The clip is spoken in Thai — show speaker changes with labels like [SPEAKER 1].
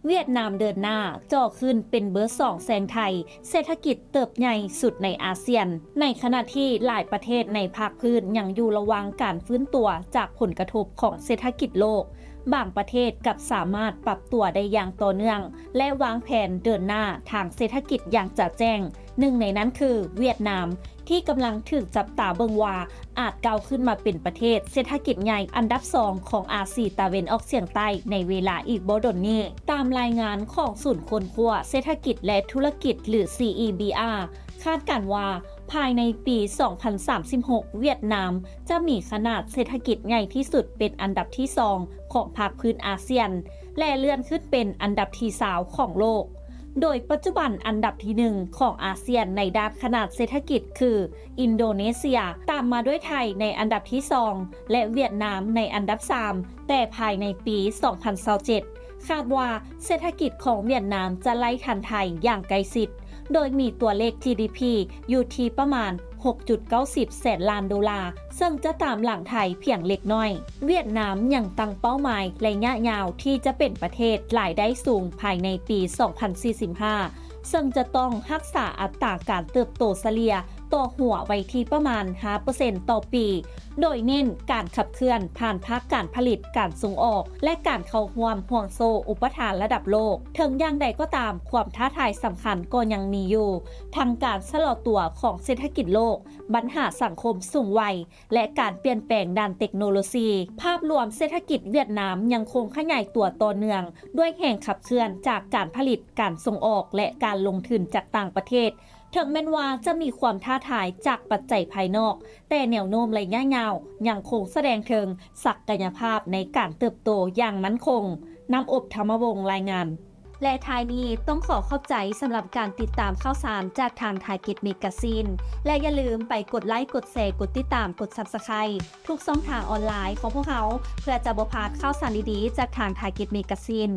[SPEAKER 1] เวียดนามเดินหน้าจ่อขึ้นเป็นเบอร์2แซงไทยเศรษฐกิจเติบใหญ่สุดในอาเซียนในขณะที่หลายประเทศในภาคพื้นยังอยู่ระหว่างการฟื้นตัวจากผลกระทบของเศรษฐกิจโลกบางประเทศกับสามารถปรับตัวได้อย่างต่อเนื่องและวางแผนเดินหน้าทางเศรษฐกิจอย่างจัดแจ้งหนึ่งในนั้นคือเวียดนามที่กำลังถูกจับตาเบิ่งว่าอาจก้าวขึ้นมาเป็นประเทศเศรษฐกิจใหญ่อันดับ2ของอาเซียนตะวันออกเฉียงใต้ในเวลาอีกบ่ดนนี้ตามรายงานของศูนย์ค้นคว้าเศรษฐกิจและธุรกิจหรือ CEBR คาดการณ์ว่าภายในปี 2036 เวียดนามจะมีขนาดเศรษฐกิจใหญ่ที่สุดเป็นอันดับที่2ของภาคพื้นอาเซียนและเลื่อนขึ้นเป็นอันดับที่3ของโลกโดยปัจจุบันอันดับที่1ของอาเซียนในด้านขนาดเศรษฐกิจคืออินโดนีเซียตามมาด้วยไทยในอันดับที่2และเวียดนามในอันดับ3แต่ภายในปี 2027 คาดว่าเศรษฐกิจของเวียดนามจะไล่ทันไทยอย่างใกล้ชิดโดยมีตัวเลข GDP อยู่ที่ประมาณ 6.90 แสนล้านดอลลาร์ซึ่งจะตามหลังไทยเพียงเล็กน้อยเวียดนามยังตั้งเป้าหมายระยะยาวที่จะเป็นประเทศรายได้สูงภายในปี 2045 ซึ่งจะต้องรักษาอัตราการเติบโตเฉลี่ยต่อหัวไว้ที่ประมาณ 5% ต่อปีโดยเน้นการขับเคลื่อนผ่านภาคการผลิตการส่งออกและการเข้าร่วมห่วงโซ่อุปทานระดับโลกถึงอย่างใดก็ตามความท้าทายสำคัญก็ยังมีอยู่ทั้งการชะลอตัวของเศรษฐกิจโลกปัญหาสังคมสูงวัยและการเปลี่ยนแปลงด้านเทคโนโลยีภาพรวมเศรษฐกิจเวียดนามยังคงขยายตัวต่อเนื่องด้วยแห่งขับเคลื่อนจากการผลิตการส่งออกและการลงทุนจากต่างประเทศถึงแม้ว่าจะมีความท้าทายจากปัจจัยภายนอกแต่แนวโน้มระยะยาวยังคงแสดงถึงศักยภาพในการเติบโตอย่างมั่นคงนำอบธรรมวงศ์รายงานและท้ายนี้ต้องขอขอบใจสำหรับการติดตามข่าวสารจากทางไทยกิจเมกาซีนและอย่าลืมไปกดไลค์กดแชร์กดติดตามกด Subscribe ทุกช่องทางออนไลน์ของพวกเขาเพื่อจะบ่พลาดข่าวสารดีๆจากทางไทยกิจเมกาซีน